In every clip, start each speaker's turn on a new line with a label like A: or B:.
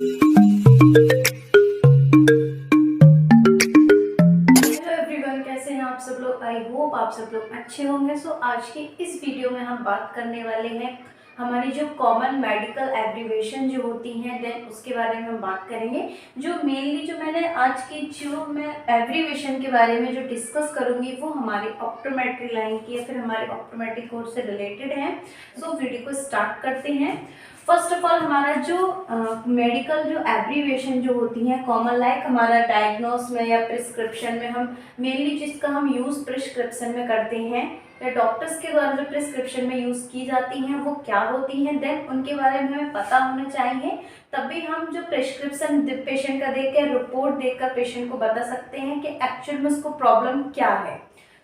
A: Hello everyone, कैसे हैं आप सब लोग। आई होप आप सब लोग अच्छे होंगे। सो आज की इस वीडियो में हम बात करने वाले हैं हमारी जो कॉमन मेडिकल एब्रीवेशन जो होती हैं, देन उसके बारे में हम बात करेंगे। जो मेनली जो मैंने आज की जो मैं एब्रीवेशन के बारे में जो डिस्कस करूंगी वो हमारी ऑप्टोमेट्री लाइन की या फिर हमारे ऑप्टोमेट्री कोर्स से रिलेटेड है। सो वीडियो को स्टार्ट करते हैं। फर्स्ट ऑफ ऑल हमारा जो मेडिकल जो एब्रीवेशन जो होती हैं कॉमन, लाइक हमारा डायग्नोस में या प्रिस्क्रिप्शन में हम मेनली जिसका हम यूज़ प्रिस्क्रिप्शन में करते हैं या डॉक्टर्स के द्वारा जो प्रिस्क्रिप्शन में यूज़ की जाती हैं वो क्या होती हैं, देन उनके बारे में हमें पता होना चाहिए। तभी हम जो प्रिस्क्रिप्शन पेशेंट का देख कर, रिपोर्ट देखकर पेशेंट को बता सकते हैं कि एक्चुअल में उसको प्रॉब्लम क्या है।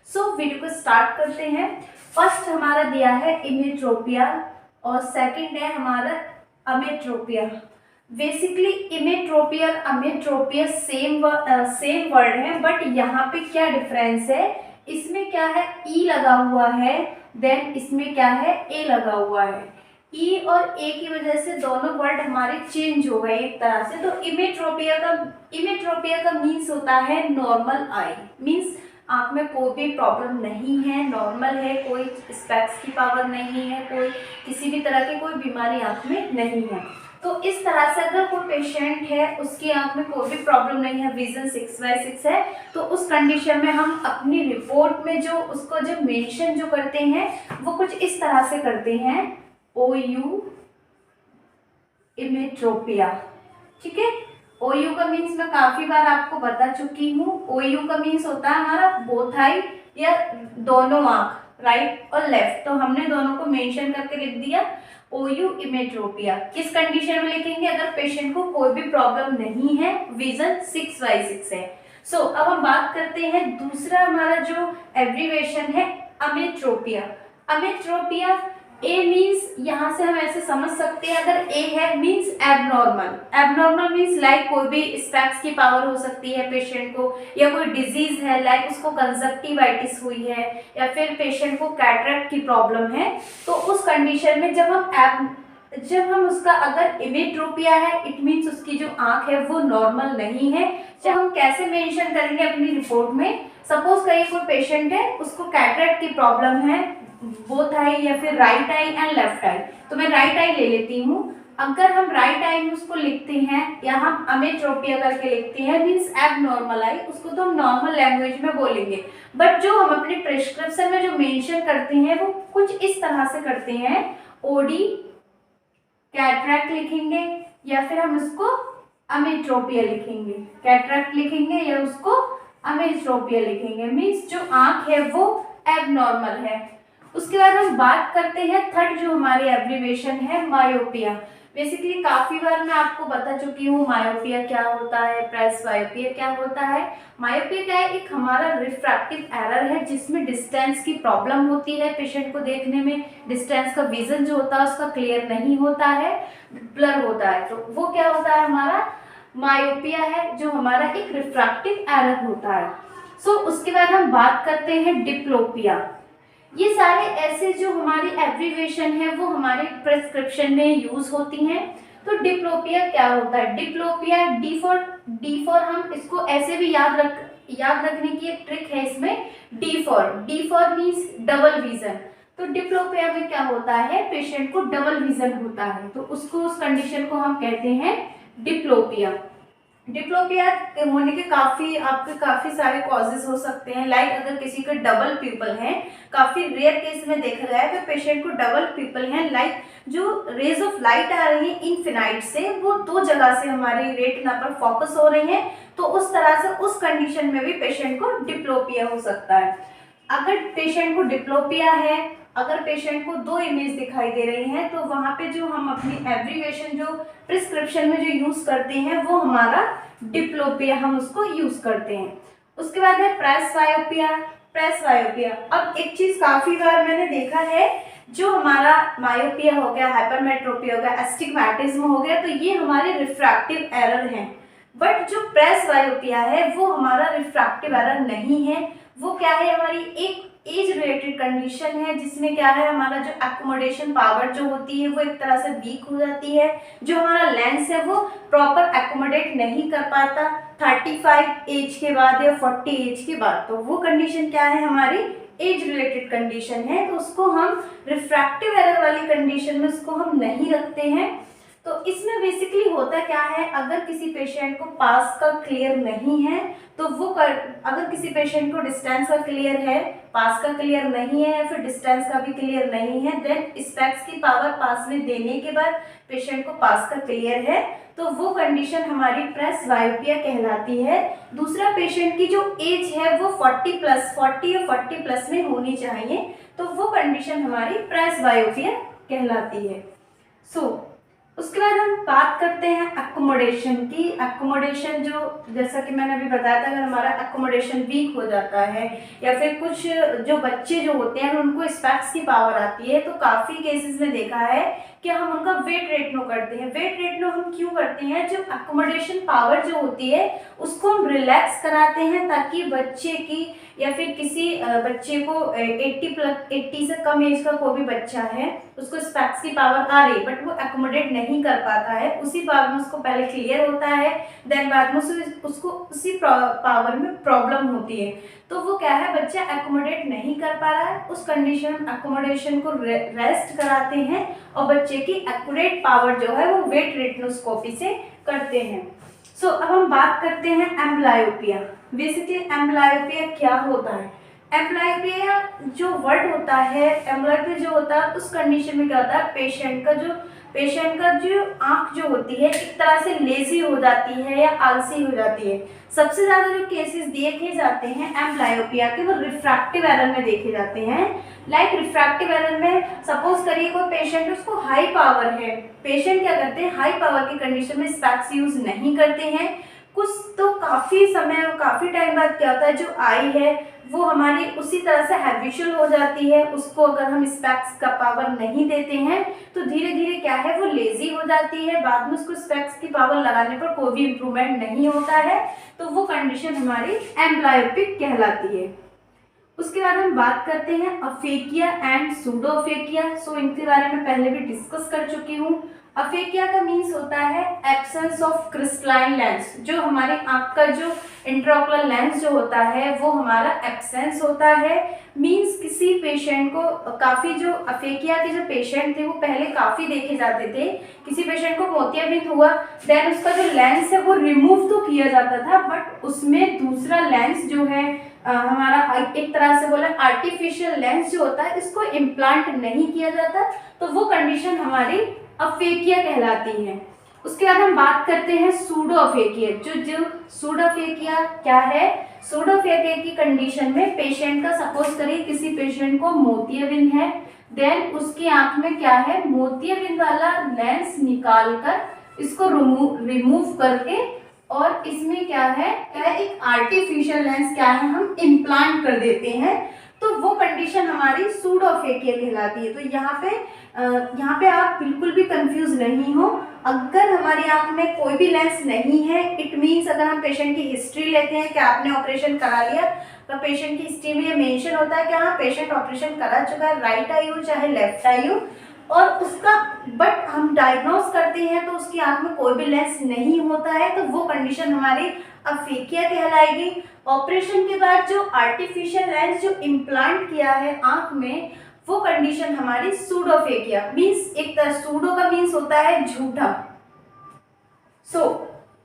A: सो वीडियो को स्टार्ट करते हैं। फर्स्ट हमारा दिया है इमेट्रोपिया और सेकंड है हमारा अमेट्रोपिया। बेसिकली इमेट्रोपिया और अमेट्रोपिया सेम वर्ड है, बट यहाँ पे क्या डिफरेंस है, इसमें क्या है ई लगा हुआ है, देन इसमें क्या है ए लगा हुआ है। ई और ए की वजह से दोनों वर्ड हमारे चेंज हो गए एक तरह से। तो इमेट्रोपिया का मीन्स होता है नॉर्मल आई, मीन्स आँख में कोई भी प्रॉब्लम नहीं है, नॉर्मल है, कोई स्पेक्स की पावर नहीं है, कोई किसी भी तरह की कोई बीमारी आँख में नहीं है। तो इस तरह से अगर कोई पेशेंट है उसकी आँख में कोई भी प्रॉब्लम नहीं है, विजन 6/6 है, तो उस कंडीशन में हम अपनी रिपोर्ट में जो उसको जो मेंशन जो करते हैं वो कुछ इस तरह से करते हैं, OU इमेट्रोपिया। ठीक है, OU का मीन्स मैं काफी बार आपको बता चुकी हूँ। OU का मीन्स होता है हमारा बोथ आई या दोनों आंख, राइट और लेफ्ट। तो हमने दोनों को मेंशन करके लिख दिया OU इमेट्रोपिया। किस कंडीशन में लिखेंगे, अगर पेशेंट को कोई भी प्रॉब्लम नहीं है, विजन 6/6 है। सो अब हम बात करते हैं दूसरा हमारा जो एब्रीवेशन है अमेट्रोपिया। अमेट्रोपिया ए मीन्स यहाँ से हम ऐसे समझ सकते हैं, अगर ए है means abnormal. Abnormal means like कोई भी स्पेक्स की पावर हो सकती है पेशेंट को, या कोई डिजीज है लाइक उसको कंजक्टिवाइटिस हुई है, या फिर पेशेंट को कैटरेक्ट की प्रॉब्लम है। तो उस कंडीशन में जब हम उसका अगर इमेट्रोपिया है, इट मीन्स उसकी जो आंख है वो नॉर्मल नहीं है। जब हम कैसे मेंशन करेंगे अपनी रिपोर्ट में, सपोज कहीं कोई पेशेंट है उसको कैटरेक्ट की प्रॉब्लम है, बोथ आई या फिर राइट आई एंड लेफ्ट आई, तो मैं राइट आई ले लेती हूँ। अगर हम राइट आई में उसको लिखते हैं या हम अमेट्रोपिया करके लिखते हैं मीन्स एबनॉर्मल आई, उसको तो हम नॉर्मल लैंग्वेज में बोलेंगे। बट जो हम अपने प्रिस्क्रिप्शन में जो मेंशन करते हैं वो कुछ इस तरह से करते हैं, ओडी कैटरेक्ट लिखेंगे या फिर हम उसको अमेट्रोपिया लिखेंगे, कैटरेक्ट लिखेंगे या उसको अमेट्रोपिया लिखेंगे, मीन्स जो आंख है वो एबनॉर्मल है। उसके बाद हम बात करते हैं थर्ड जो हमारी एब्रीवेशन है मायोपिया। बेसिकली काफी बार मैं आपको बता चुकी हूँ मायोपिया क्या होता है, प्रेसबायोपिया क्या होता है। मायोपिया क्या है, एक हमारा रिफ्रैक्टिव एरर है जिसमें डिस्टेंस की प्रॉब्लम होती है, पेशेंट को देखने में डिस्टेंस का विजन जो होता है उसका क्लियर नहीं होता है, ब्लर होता है। तो वो क्या होता है, हमारा मायोपिया है जो हमारा एक रिफ्रैक्टिव एरर होता है। उसके बाद हम बात करते हैं डिप्लोपिया। ये सारे ऐसे जो हमारी एब्रीवेशन है वो हमारे प्रिस्क्रिप्शन में यूज होती हैं। तो डिप्लोपिया क्या होता है, डिप्लोपिया डी फॉर हम इसको ऐसे भी याद रखने की एक ट्रिक है इसमें, D for means double vision. तो डिप्लोपिया में क्या होता है, पेशेंट को डबल विजन होता है, तो उसको उस कंडीशन को हम कहते हैं डिप्लोपिया। डिप्लोपिया होने के काफी सारे कॉजेस हो सकते हैं, लाइक अगर किसी का डबल पिपल है, काफी रेयर केस में देखा गया है कि पेशेंट को डबल पिपल है, लाइक जो रेज ऑफ लाइट आ रही है इनफिनाइट से वो दो जगह से हमारी रेटिना पर फोकस हो रही है, तो उस तरह से उस कंडीशन में भी पेशेंट को डिप्लोपिया हो सकता है। अगर पेशेंट को डिप्लोपिया है, अगर पेशेंट को दो इमेज दिखाई दे रही हैं, तो वहाँ पे जो हम अपनी एब्रीवेशन जो प्रिस्क्रिप्शन में जो यूज करते हैं वो हमारा डिप्लोपिया हम उसको यूज करते हैं। उसके बाद है प्रेसबायोपिया। अब एक चीज काफी बार मैंने देखा है, जो हमारा मायोपिया हो गया, हाइपरमेट्रोपिया हो गया, एस्टिग्मैटिज्म हो गया, तो ये हमारे रिफ्रैक्टिव एरर हैं। बट जो प्रेसबायोपिया है वो हमारा रिफ्रैक्टिव एरर नहीं है, वो क्या है, हमारी एक एज रिलेटेड कंडीशन है, जिसमें क्या है हमारा जो एकोमोडेशन पावर जो होती है वो एक तरह से वीक हो जाती है, जो हमारा लेंस है वो प्रॉपर एकोमोडेट नहीं कर पाता 35 एज के बाद या 40 एज के बाद। तो वो कंडीशन क्या है हमारी एज रिलेटेड कंडीशन है, तो उसको हम रिफ्रैक्टिव एरर वाली कंडीशन में उसको हम नहीं रखते हैं। तो इसमें बेसिकली होता क्या है, अगर किसी पेशेंट को पास का क्लियर नहीं है तो वो अगर किसी पेशेंट को डिस्टेंस का क्लियर है, पास का क्लियर नहीं है या फिर डिस्टेंस का भी क्लियर नहीं है, देन स्पेक्स की पावर पास में देने के बाद पेशेंट को पास का क्लियर है, तो वो कंडीशन हमारी प्रेस वायोपिया कहलाती है। दूसरा, पेशेंट की जो एज है वो 40 या 40 प्लस में होनी चाहिए, तो वो कंडीशन हमारी प्रेस वायोपिया कहलाती है। उसके बाद हम बात करते हैं एकोमोडेशन की। एकोमोडेशन जो, जैसा कि मैंने अभी बताया था, अगर हमारा एकोमोडेशन वीक हो जाता है या फिर कुछ जो बच्चे जो होते हैं उनको स्पेक्स की पावर आती है, तो काफ़ी केसेस में देखा है कि हम उनका वेट रेटनो करते हैं। वेट रेटनो हम क्यों करते हैं, जो एकोमोडेशन पावर जो होती है उसको हम रिलैक्स कराते हैं, ताकि बच्चे की या फिर किसी बच्चे को 80 से कम एज का कोई भी बच्चा है, उसको स्पेक्स की पावर आ रही बट वो एकोमोडेट नहीं कर पाता है, उसी पावर में उसको पहले क्लियर होता है, देन बाद में उसको उसी पावर में प्रॉब्लम होती है, तो वो क्या है बच्चा एकोमोडेट नहीं कर पा रहा है, उस कंडीशन एकोमोडेशन को रेस्ट कराते हैं और बच्चे की एक्यूरेट पावर जो है वो वेट रेटिनोस्कोपी से करते हैं। अब हम बात करते हैं एम्ब्लायोपिया। बेसिकली एम्ब्लायोपिया क्या होता है? एम्ब्लायोपिया जो वर्ड होता है, एम्ब्लायोपिया जो होता है उस कंडीशन में क्या होता है, पेशेंट का जो आंख जो होती है एक तरह से लेजी हो जाती है या आलसी हो जाती है। सबसे ज्यादा जो केसेस देखे जाते हैं एम्ब्लायोपिया के वो रिफ्रैक्टिव एरर में देखे जाते हैं। लाइक रिफ्रैक्टिव एरर में सपोज करिए कोई पेशेंट, उसको हाई पावर है, पेशेंट क्या करते हैं हाई पावर की कंडीशन में स्पेक्स यूज नहीं करते हैं, कुछ तो काफ़ी टाइम बाद क्या होता है, जो आई है वो हमारी उसी तरह से हैबिचुअल हो जाती है, उसको अगर हम स्पेक्स का पावर नहीं देते हैं तो धीरे धीरे क्या है वो लेजी हो जाती है, बाद में उसको स्पेक्स की पावर लगाने पर कोई भी इम्प्रूवमेंट नहीं होता है, तो वो कंडीशन हमारी एम्ब्लायोपिक कहलाती है। उसके बाद हम बात करते हैं अफेकिया एंड सूडोफेकिया। इनके बारे में पहले भी डिस्कस कर चुकी हूँ। अफेकिया का मीन्स होता है एब्सेंस ऑफ क्रिस्टलाइन लेंस, जो हमारे आंख का जो इंट्राओकुलर लेंस जो होता है वो हमारा एब्सेंस होता है। मीन्स किसी पेशेंट को काफ़ी, जो अफेकिया के जो पेशेंट थे वो पहले काफ़ी देखे जाते थे, किसी पेशेंट को मोतियाबिंद हुआ, देन उसका जो लेंस है वो रिमूव तो किया जाता था बट उसमें दूसरा लेंस जो है हमारा एक तरह से बोला आर्टिफिशियल लेंस जो होता है इसको इम्प्लांट नहीं किया जाता, तो वो कंडीशन हमारी अफेकिया कहलाती है। उसके बाद हम बात करते हैं सूडोअफेकिया। जो सूडोअफेकिया क्या है, सूडोअफेकिया की कंडीशन में पेशेंट का सपोज करिए किसी पेशेंट को मोतियाबिंद है, देन उसकी आंख में क्या है मोतियाबिंद वाला लेंस निकाल कर इसको रिमूव करके और इसमें क्या है एक आर्टिफिशियल लेंस क्या है हम इम्प्लांट कर देते हैं, तो वो कंडीशन हमारी सूडोअफेकिया कहलाती है। तो यहाँ पे आप बिल्कुल भी कंफ्यूज नहीं हो, अगर हमारी आंख में कोई भी लेंस नहीं है, इट मीन्स अगर हम पेशेंट की हिस्ट्री लेते हैं कि आपने ऑपरेशन करा लिया, तो पेशेंट की हिस्ट्री में ये मेंशन होता है कि हाँ पेशेंट ऑपरेशन करा चुका है, राइट आई हो चाहे लेफ्ट आई हो, और उसका बट हम डायग्नोस करते हैं तो उसकी आंख में कोई भी लेंस नहीं होता है, तो वो कंडीशन हमारी अफेकिया कहलाएगी। ऑपरेशन के बाद जो आर्टिफिशियल लेंस जो इम्प्लांट किया है आंख में, वो कंडीशन हमारी सूडोअफेकिया। मीन्स एक तरह सूडो का मीन्स होता है झूठा।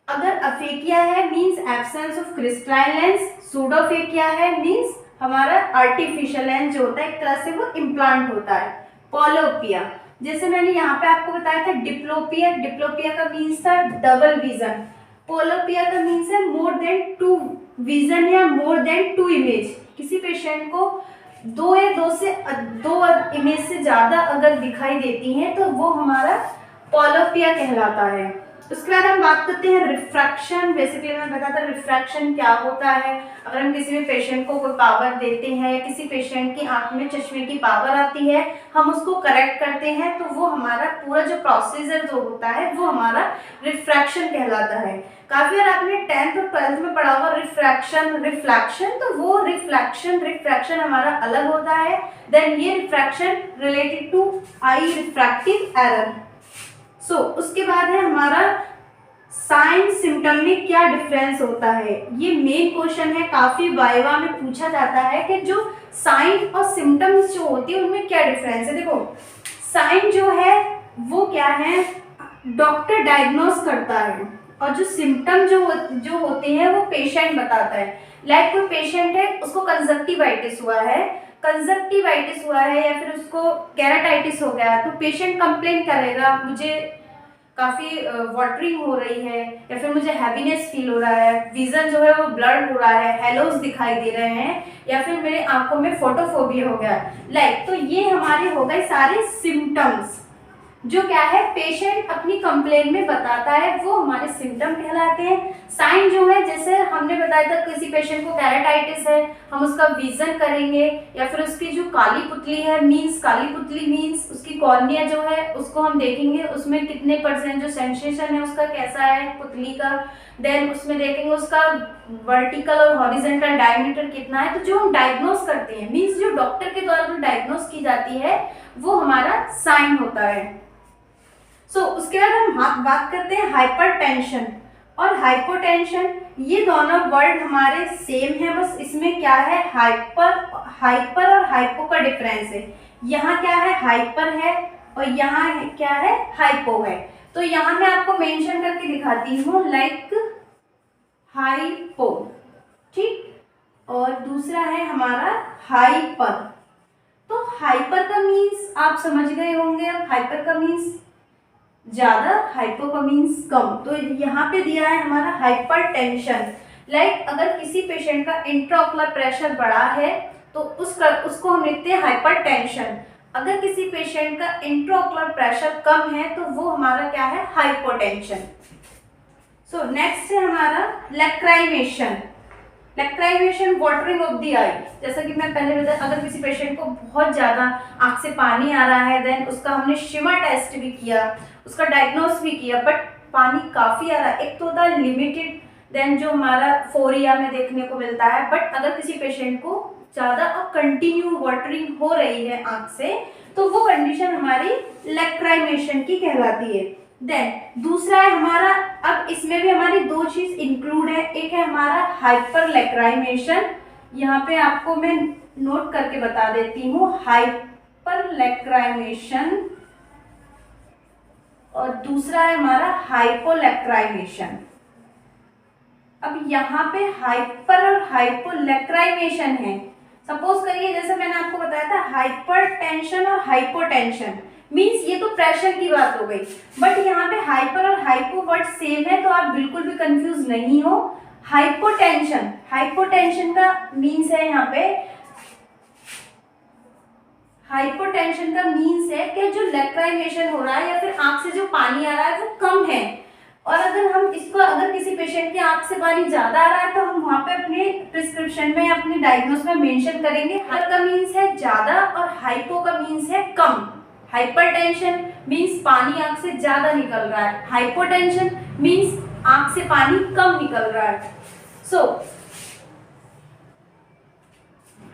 A: अगर अफेकिया है means absence of crystalline lens, pseudoaphakia है मीन्स हमारा आर्टिफिशियल लेंस जो होता है एक तरह से वो इम्प्लांट होता है। पॉलोपिया, जैसे मैंने यहाँ पे आपको बताया था डिप्लोपिया का मीन्स था डबल विजन, पोलोपिया का मीन्स है मोर देन 2 विजन या मोर देन 2 इमेज। किसी पेशेंट को 2 इमेज से ज्यादा अगर दिखाई देती हैं तो वो हमारा पॉलोपिया कहलाता है। उसके बाद हम बात करते हैं रिफ्रैक्शन। बेसिकली मैं बताता हूँ रिफ्रैक्शन क्या होता है। अगर हम किसी भी पेशेंट को कोई पावर देते हैं, किसी पेशेंट की आंख में चश्मे की पावर आती है, हम उसको करेक्ट करते हैं, तो वो हमारा पूरा जो प्रोसीजर जो होता है वो हमारा रिफ्रैक्शन कहलाता है। काफी बार आपने 10th और 12th में पढ़ा होगा रिफ्रैक्शन रिफ्लेक्शन, तो वो रिफ्रैक्शन हमारा अलग होता है। देन ये refraction related to eye refractive error. So उसके बाद है हमारा साइन सिम्टम में क्या डिफरेंस होता है। ये मेन क्वेश्चन है, काफी वाइवा में पूछा जाता है कि जो साइन और सिम्टम्स जो होती है उनमें क्या डिफरेंस है। देखो साइन जो है वो क्या है, डॉक्टर डायग्नोस करता है, और जो सिम्टम जो होते हैं वो पेशेंट बताता है। लाइक कोई पेशेंट है, उसको कंजक्टिवाइटिस हुआ है या फिर उसको केराटाइटिस हो गया, तो पेशेंट कंप्लेन करेगा मुझे काफ़ी वाटरिंग हो रही है, या फिर मुझे हैवीनेस फील हो रहा है, विजन जो है वो ब्लर हो रहा है, हेलोस दिखाई दे रहे हैं, या फिर मेरे आंखों में फोटोफोबिया हो गया। लाइक तो ये हमारे हो गए सारे सिम्टम्स जो क्या है पेशेंट अपनी कंप्लेन में बताता है, वो हमारे सिम्टम कहलाते हैं। साइन जो है, जैसे हमने बताया था किसी पेशेंट को कैराटाइटिस है, हम उसका विजन करेंगे, या फिर उसकी जो काली पुतली है काली पुतली मीन्स उसकी कॉर्निया जो है उसको हम देखेंगे, उसमें कितने % जो सेंसेशन है उसका कैसा है पुतली का। देन उसमें देखेंगे उसका वर्टिकल और हॉरिजेंटल डायमीटर कितना है। तो जो हम डायग्नोस करते हैं मीन्स जो डॉक्टर के द्वारा जो डायग्नोस की जाती है वो हमारा साइन होता है। उसके बाद हम बात करते हैं हाइपरटेंशन और हाइपोटेंशन। ये दोनों वर्ड हमारे सेम है, बस इसमें क्या है हाइपर और हाइपो का डिफरेंस है। यहाँ क्या है हाइपर है और यहाँ है क्या है हाइपो है। तो यहाँ मैं आपको मेंशन करके दिखाती हूँ, लाइक हाइपो, ठीक, और दूसरा है हमारा हाइपर। तो हाइपर का मीन्स आप समझ गए होंगे, अब हाइपर का मीन्स ज्यादा, हाइपो का मीन्स कम। तो यहाँ पे दिया है हमारा हाइपरटेंशन। लाइक अगर किसी पेशेंट का इंट्राओकुलर प्रेशर बढ़ा है तो उसको हम लिखते हैं हाइपरटेंशन। अगर किसी पेशेंट का इंट्राओकुलर प्रेशर कम है तो वो हमारा क्या है हाइपोटेंशन। सो नेक्स्ट है हमारा lacrimation. Lacrimation watering of the eye. जैसा कि मैं पहले बताया, अगर किसी पेशेंट को बहुत ज़्यादा आंख से पानी आ रहा है, देन उसका हमने शिमर टेस्ट भी किया, उसका डायग्नोस भी किया, बट पानी काफ़ी आ रहा है। एक तो होता है लिमिटेड, देन जो हमारा फोरिया में देखने को मिलता है, बट अगर किसी पेशेंट को ज़्यादा और कंटिन्यू वाटरिंग हो रही है आंख से, तो वो कंडीशन हमारी लैक्राइमेशन की कहलाती है। देन दूसरा है हमारा, अब इसमें भी हमारी दो चीज इंक्लूड है, एक है हमारा हाइपर लैक्राइमेशन, यहाँ पे आपको मैं नोट करके बता देती हूँ, हाइपर लैक्राइमेशन, और दूसरा है हमारा हाइपोलैक्राइमेशन। अब यहाँ पे हाइपर और हाइपोलैक्राइमेशन है। सपोज करिए जैसे मैंने आपको बताया था हाइपरटेंशन और हाइपोटेंशन मीन्स ये तो प्रेशर की बात हो गई, बट यहाँ पे हाइपर और हाइपो वर्ड सेम है, तो आप बिल्कुल भी कंफ्यूज नहीं हो। हाइपोटेंशन का मीन्स है यहाँ पे, हाइपोटेंशन का मीन्स है कि जो लैक्राइमेशन हो रहा है या फिर आंख से जो पानी आ रहा है वो कम है, और अगर किसी पेशेंट की आंख से पानी ज्यादा आ रहा है तो हम वहाँ पे अपने प्रिस्क्रिप्शन में अपने डायग्नोस में मेंशन करेंगे। हाइपर का मीन्स है ज्यादा और हाइपो का मीन्स है कम। हाइपरटेंशन मीन्स पानी आंख से ज्यादा निकल रहा है, हाइपोटेंशन मीन्स आंख से पानी कम निकल रहा है।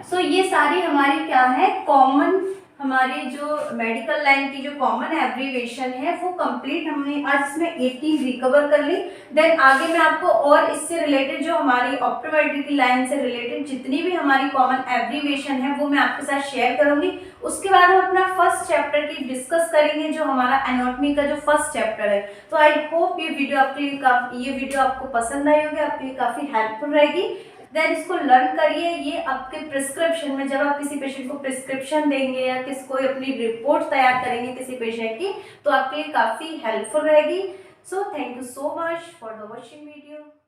A: सो ये सारी हमारी क्या है कॉमन, हमारी जो मेडिकल लाइन की जो कॉमन एब्रीवेशन है वो कंप्लीट हमने आज इसमें 18 रिकवर कर ली। देन आगे मैं आपको और इससे रिलेटेड जो हमारी ऑप्टोमेट्री की लाइन से रिलेटेड जितनी भी हमारी कॉमन एब्रीवेशन है वो मैं आपके साथ शेयर करूंगी। उसके बाद हम अपना फर्स्ट चैप्टर की डिस्कस करेंगे जो हमारा एनाटॉमी का जो फर्स्ट चैप्टर है। तो आई होप ये वीडियो आपको पसंद आई होगी, आपके लिए काफ़ी हेल्पफुल रहेगी। देन इसको लर्न करिए, ये आपके प्रिस्क्रिप्शन में जब आप किसी पेशेंट को प्रिस्क्रिप्शन देंगे या कोई अपनी रिपोर्ट तैयार करेंगे किसी पेशेंट की, तो आपके लिए काफ़ी हेल्पफुल रहेगी। So thank you so much for the watching video.